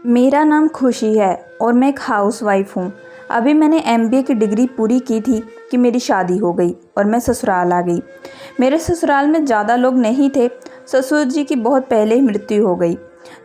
मेरा नाम खुशी है और मैं एक हाउसवाइफ हूँ। अभी मैंने एमबीए की डिग्री पूरी की थी कि मेरी शादी हो गई और मैं ससुराल आ गई। मेरे ससुराल में ज़्यादा लोग नहीं थे। ससुर जी की बहुत पहले ही मृत्यु हो गई,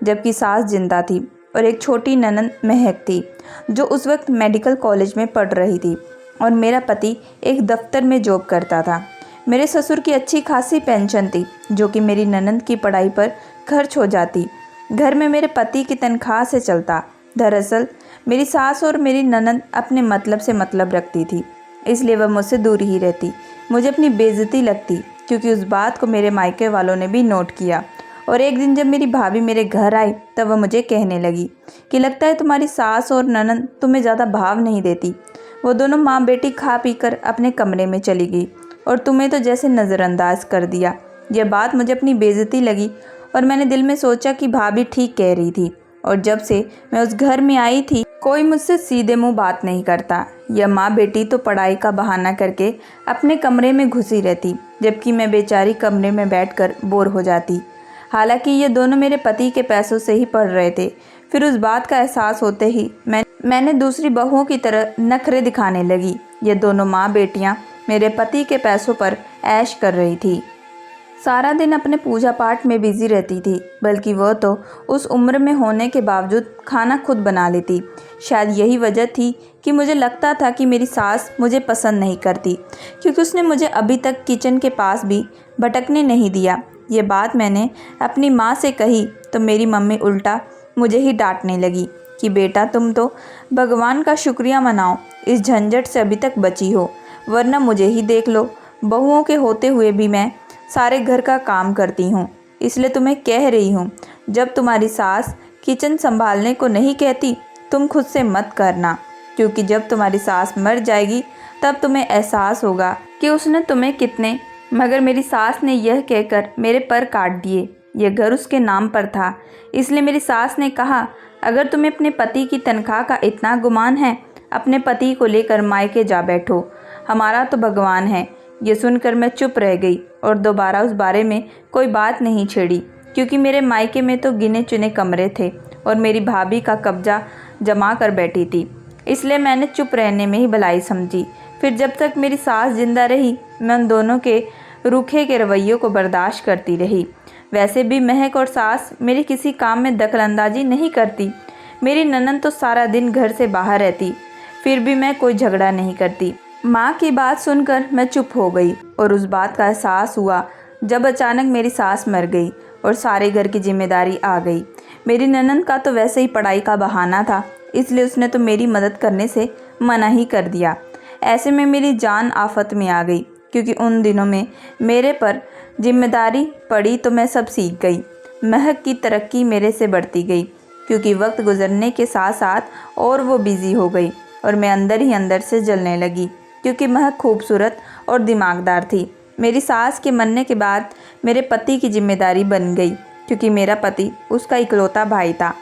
जबकि सास जिंदा थी और एक छोटी ननद महक थी जो उस वक्त मेडिकल कॉलेज में पढ़ रही थी और मेरा पति एक दफ्तर में जॉब करता था। मेरे ससुर की अच्छी खासी पेंशन थी जो कि मेरी ननद की पढ़ाई पर खर्च हो जाती। घर में मेरे पति की तनख्वाह से चलता। दरअसल मेरी सास और मेरी ननद अपने मतलब से मतलब रखती थी, इसलिए वह मुझसे दूर ही रहती। मुझे अपनी बेइज्जती लगती क्योंकि उस बात को मेरे मायके वालों ने भी नोट किया। और एक दिन जब मेरी भाभी मेरे घर आई तब वह मुझे कहने लगी कि लगता है तुम्हारी सास और ननद तुम्हें ज़्यादा भाव नहीं देती। वो दोनों माँ बेटी खा पी कर अपने कमरे में चली गई और तुम्हें तो जैसे नज़रअंदाज कर दिया। यह बात मुझे अपनी बेइज्जती लगी और मैंने दिल में सोचा कि भाभी ठीक कह रही थी। और जब से मैं उस घर में आई थी कोई मुझसे सीधे मुंह बात नहीं करता। यह माँ बेटी तो पढ़ाई का बहाना करके अपने कमरे में घुसी रहती, जबकि मैं बेचारी कमरे में बैठकर बोर हो जाती। हालांकि ये दोनों मेरे पति के पैसों से ही पढ़ रहे थे। फिर उस बात का एहसास होते ही मैंने दूसरी बहुओं की तरह नखरे दिखाने लगी। ये दोनों माँ बेटियाँ मेरे पति के पैसों पर ऐश कर रही थी। सारा दिन अपने पूजा पाठ में बिजी रहती थी, बल्कि वह तो उस उम्र में होने के बावजूद खाना खुद बना लेती। शायद यही वजह थी कि मुझे लगता था कि मेरी सास मुझे पसंद नहीं करती, क्योंकि उसने मुझे अभी तक किचन के पास भी भटकने नहीं दिया। ये बात मैंने अपनी माँ से कही तो मेरी मम्मी उल्टा मुझे ही डांटने लगी कि बेटा तुम तो भगवान का शुक्रिया मनाओ, इस झंझट से अभी तक बची हो, वरना मुझे ही देख लो। बहुओं के होते हुए भी मैं सारे घर का काम करती हूँ, इसलिए तुम्हें कह रही हूँ, जब तुम्हारी सास किचन संभालने को नहीं कहती तुम खुद से मत करना, क्योंकि जब तुम्हारी सास मर जाएगी तब तुम्हें एहसास होगा कि उसने तुम्हें कितने। मगर मेरी सास ने यह कहकर मेरे पर काट दिए। यह घर उसके नाम पर था, इसलिए मेरी सास ने कहा, अगर तुम्हें अपने पति की तनख्वाह का इतना गुमान है, अपने पति को लेकर मायके जा बैठो, हमारा तो भगवान है। ये सुनकर मैं चुप रह गई और दोबारा उस बारे में कोई बात नहीं छेड़ी, क्योंकि मेरे मायके में तो गिने चुने कमरे थे और मेरी भाभी का कब्जा जमा कर बैठी थी, इसलिए मैंने चुप रहने में ही भलाई समझी। फिर जब तक मेरी सास जिंदा रही मैं उन दोनों के रूखे के रवैयों को बर्दाश्त करती रही। वैसे भी महक और सास मेरे किसी काम में दखलंदाजी नहीं करती। मेरी ननद तो सारा दिन घर से बाहर रहती, फिर भी मैं कोई झगड़ा नहीं करती। माँ की बात सुनकर मैं चुप हो गई और उस बात का एहसास हुआ जब अचानक मेरी सास मर गई और सारे घर की जिम्मेदारी आ गई। मेरी ननद का तो वैसे ही पढ़ाई का बहाना था, इसलिए उसने तो मेरी मदद करने से मना ही कर दिया। ऐसे में मेरी जान आफत में आ गई, क्योंकि उन दिनों में मेरे पर जिम्मेदारी पड़ी तो मैं सब सीख गई। महक की तरक्की मेरे से बढ़ती गई, क्योंकि वक्त गुजरने के साथ साथ और वो बिज़ी हो गई और मैं अंदर ही अंदर से जलने लगी, क्योंकि महक खूबसूरत और दिमागदार थी। मेरी सास के मरने के बाद मेरे पति की जिम्मेदारी बन गई, क्योंकि मेरा पति उसका इकलौता भाई था।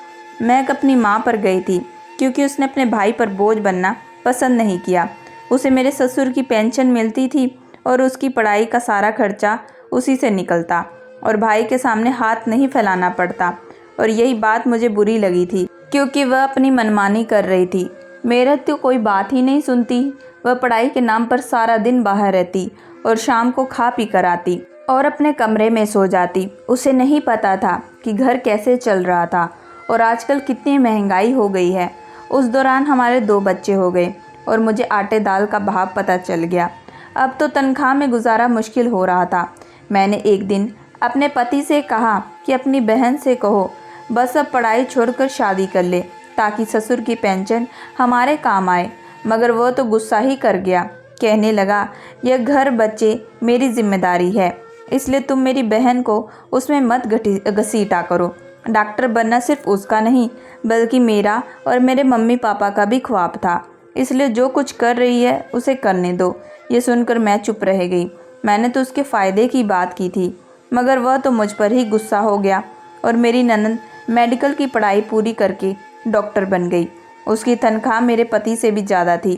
महक अपनी माँ पर गई थी, क्योंकि उसने अपने भाई पर बोझ बनना पसंद नहीं किया। उसे मेरे ससुर की पेंशन मिलती थी और उसकी पढ़ाई का सारा खर्चा उसी से निकलता और भाई के सामने हाथ नहीं फैलाना पड़ता। और यही बात मुझे बुरी लगी थी, क्योंकि वह अपनी मनमानी कर रही थी। मेरा तो कोई बात ही नहीं सुनती। वह पढ़ाई के नाम पर सारा दिन बाहर रहती और शाम को खा पी कर आती और अपने कमरे में सो जाती। उसे नहीं पता था कि घर कैसे चल रहा था और आजकल कितनी महंगाई हो गई है। उस दौरान हमारे 2 बच्चे हो गए और मुझे आटे दाल का भाव पता चल गया। अब तो तनख्वाह में गुजारा मुश्किल हो रहा था। मैंने एक दिन अपने पति से कहा कि अपनी बहन से कहो बस अब पढ़ाई छोड़कर शादी कर ले, ताकि ससुर की पेंशन हमारे काम आए। मगर वह तो गुस्सा ही कर गया, कहने लगा, यह घर बच्चे मेरी जिम्मेदारी है, इसलिए तुम मेरी बहन को उसमें मत घसीटा करो। डॉक्टर बनना सिर्फ उसका नहीं बल्कि मेरा और मेरे मम्मी पापा का भी ख्वाब था, इसलिए जो कुछ कर रही है उसे करने दो। ये सुनकर मैं चुप रह गई। मैंने तो उसके फ़ायदे की बात की थी, मगर वह तो मुझ पर ही गुस्सा हो गया और मेरी ननद मेडिकल की पढ़ाई पूरी करके डॉक्टर बन गई। उसकी तनख्वाह मेरे पति से भी ज़्यादा थी।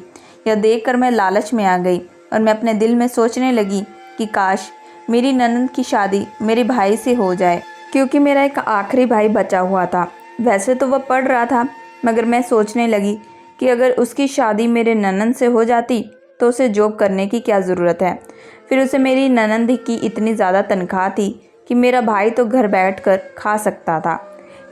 यह देखकर मैं लालच में आ गई और मैं अपने दिल में सोचने लगी कि काश मेरी ननद की शादी मेरे भाई से हो जाए, क्योंकि मेरा एक आखिरी भाई बचा हुआ था। वैसे तो वह पढ़ रहा था, मगर मैं सोचने लगी कि अगर उसकी शादी मेरे ननंद से हो जाती तो उसे जॉब करने की क्या ज़रूरत है। फिर उसे मेरी ननंद की इतनी ज़्यादा तनख्वाह थी कि मेरा भाई तो घर बैठकर खा सकता था।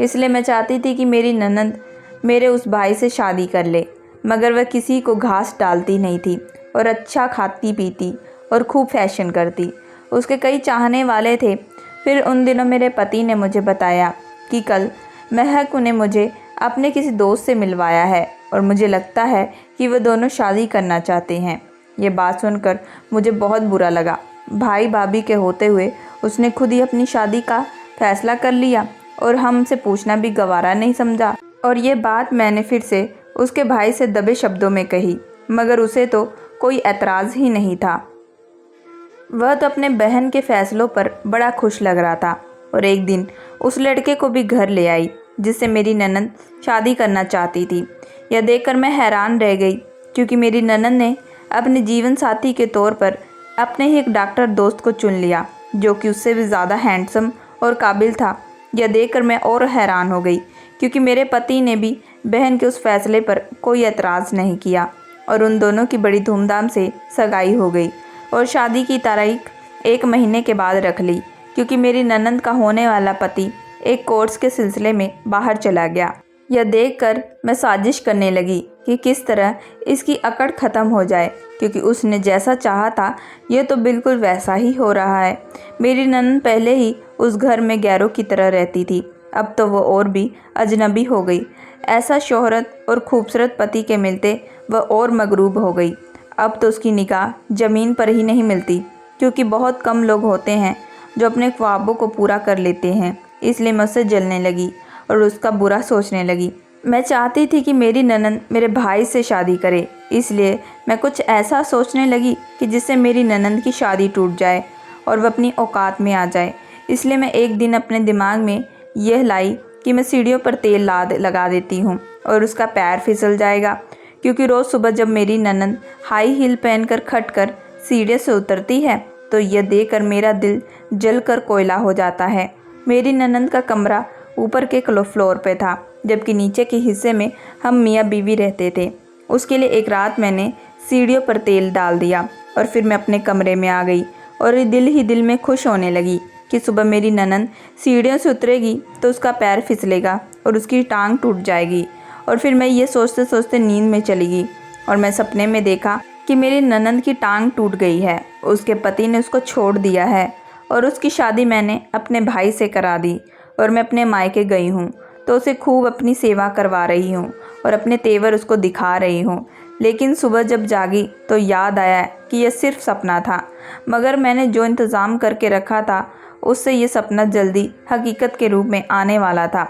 इसलिए मैं चाहती थी कि मेरी ननंद मेरे उस भाई से शादी कर ले, मगर वह किसी को घास डालती नहीं थी और अच्छा खाती पीती और खूब फैशन करती। उसके कई चाहने वाले थे। फिर उन दिनों मेरे पति ने मुझे बताया कि कल महक ने मुझे अपने किसी दोस्त से मिलवाया है और मुझे लगता है कि वह दोनों शादी करना चाहते हैं। ये बात सुनकर मुझे बहुत बुरा लगा। भाई भाभी के होते हुए उसने खुद ही अपनी शादी का फैसला कर लिया और हमसे पूछना भी गवारा नहीं समझा। और ये बात मैंने फिर से उसके भाई से दबे शब्दों में कही, मगर उसे तो कोई एतराज़ ही नहीं था। वह तो अपने बहन के फैसलों पर बड़ा खुश लग रहा था और एक दिन उस लड़के को भी घर ले आई जिससे मेरी ननंद शादी करना चाहती थी। यह देखकर मैं हैरान रह गई, क्योंकि मेरी ननंद ने अपने जीवन साथी के तौर पर अपने ही एक डॉक्टर दोस्त को चुन लिया जो कि उससे भी ज़्यादा हैंडसम और काबिल था। यह देखकर मैं और हैरान हो गई, क्योंकि मेरे पति ने भी बहन के उस फैसले पर कोई एतराज़ नहीं किया और उन दोनों की बड़ी धूमधाम से सगाई हो गई और शादी की तारीख 1 महीने के बाद रख ली, क्योंकि मेरी ननंद का होने वाला पति एक कोर्स के सिलसिले में बाहर चला गया। यह देखकर मैं साजिश करने लगी कि किस तरह इसकी अकड़ ख़त्म हो जाए, क्योंकि उसने जैसा चाहा था यह तो बिल्कुल वैसा ही हो रहा है। मेरी ननंद पहले ही उस घर में गैरों की तरह रहती थी, अब तो वो और भी अजनबी हो गई। ऐसा शोहरत और खूबसूरत पति के मिलते वह और मगरूब हो गई। अब तो उसकी निगाह ज़मीन पर ही नहीं मिलती, क्योंकि बहुत कम लोग होते हैं जो अपने ख्वाबों को पूरा कर लेते हैं। इसलिए मैं उससे जलने लगी और उसका बुरा सोचने लगी। मैं चाहती थी कि मेरी ननंद मेरे भाई से शादी करे, इसलिए मैं कुछ ऐसा सोचने लगी कि जिससे मेरी ननंद की शादी टूट जाए और वह अपनी औकात में आ जाए। इसलिए मैं एक दिन अपने दिमाग में यह लाई कि मैं सीढ़ियों पर तेल लगा देती हूँ और उसका पैर फिसल जाएगा, क्योंकि रोज़ सुबह जब मेरी ननंद हाई हील पहनकर खटकर सीढ़ियों से उतरती है तो यह देखकर मेरा दिल जलकर कोयला हो जाता है। मेरी ननंद का कमरा ऊपर के फ्लोर पे था, जबकि नीचे के हिस्से में हम मियाँ बीवी रहते थे। उसके लिए एक रात मैंने सीढ़ियों पर तेल डाल दिया और फिर मैं अपने कमरे में आ गई और दिल ही दिल में खुश होने लगी कि सुबह मेरी ननंद सीढ़ियों से उतरेगी तो उसका पैर फिसलेगा और उसकी टांग टूट जाएगी। और फिर मैं ये सोचते सोचते नींद में चली गई और मैं सपने में देखा कि मेरी ननंद की टांग टूट गई है, उसके पति ने उसको छोड़ दिया है और उसकी शादी मैंने अपने भाई से करा दी और मैं अपने मायके गई हूँ तो उसे खूब अपनी सेवा करवा रही हूँ और अपने तेवर उसको दिखा रही हूँ। लेकिन सुबह जब जागी तो याद आया कि यह सिर्फ सपना था, मगर मैंने जो इंतज़ाम करके रखा था उससे ये सपना जल्दी हकीकत के रूप में आने वाला था।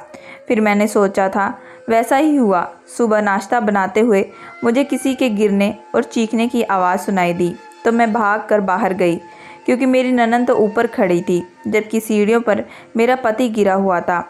फिर मैंने सोचा था वैसा ही हुआ। सुबह नाश्ता बनाते हुए मुझे किसी के गिरने और चीखने की आवाज़ सुनाई दी तो मैं भाग कर बाहर गई, क्योंकि मेरी ननंद तो ऊपर खड़ी थी जबकि सीढ़ियों पर मेरा पति गिरा हुआ था।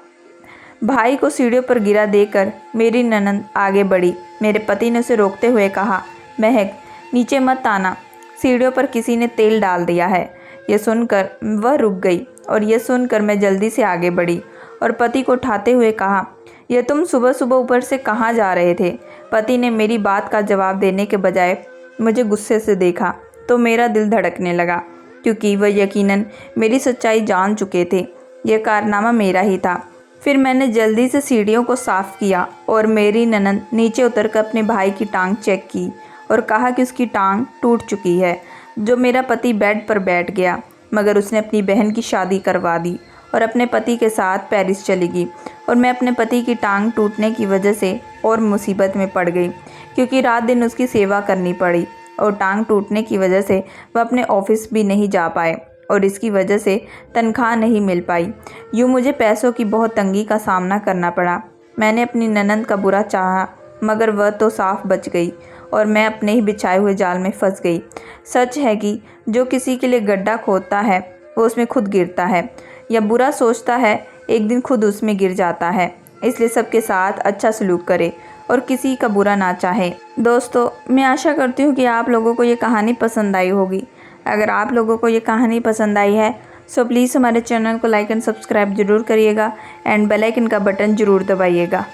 भाई को सीढ़ियों पर गिरा देखकर मेरी ननंद आगे बढ़ी। मेरे पति ने उसे रोकते हुए कहा, महक नीचे मत आना, सीढ़ियों पर किसी ने तेल डाल दिया है। यह सुनकर वह रुक गई और यह सुनकर मैं जल्दी से आगे बढ़ी और पति को उठाते हुए कहा, यह तुम सुबह सुबह ऊपर से कहाँ जा रहे थे? पति ने मेरी बात का जवाब देने के बजाय मुझे गुस्से से देखा तो मेरा दिल धड़कने लगा, क्योंकि वह यकीनन मेरी सच्चाई जान चुके थे। यह कारनामा मेरा ही था। फिर मैंने जल्दी से सीढ़ियों को साफ़ किया और मेरी ननंद नीचे उतरकर अपने भाई की टांग चेक की और कहा कि उसकी टांग टूट चुकी है। जो मेरा पति बेड पर बैठ गया, मगर उसने अपनी बहन की शादी करवा दी और अपने पति के साथ पेरिस चली गई और मैं अपने पति की टांग टूटने की वजह से और मुसीबत में पड़ गई, क्योंकि रात दिन उसकी सेवा करनी पड़ी और टांग टूटने की वजह से वह अपने ऑफिस भी नहीं जा पाए और इसकी वजह से तनख्वाह नहीं मिल पाई। यूँ मुझे पैसों की बहुत तंगी का सामना करना पड़ा। मैंने अपनी ननंद का बुरा चाहा, मगर वह तो साफ बच गई और मैं अपने ही बिछाए हुए जाल में फंस गई। सच है कि जो किसी के लिए गड्ढा खोदता है वो उसमें खुद गिरता है, या बुरा सोचता है एक दिन खुद उसमें गिर जाता है। इसलिए सबके साथ अच्छा सलूक करे और किसी का बुरा ना चाहे। दोस्तों, मैं आशा करती हूँ कि आप लोगों को ये कहानी पसंद आई होगी। अगर आप लोगों को ये कहानी पसंद आई है सो प्लीज़ हमारे चैनल को लाइक एंड सब्सक्राइब ज़रूर करिएगा एंड बेल आइकन का बटन ज़रूर दबाइएगा।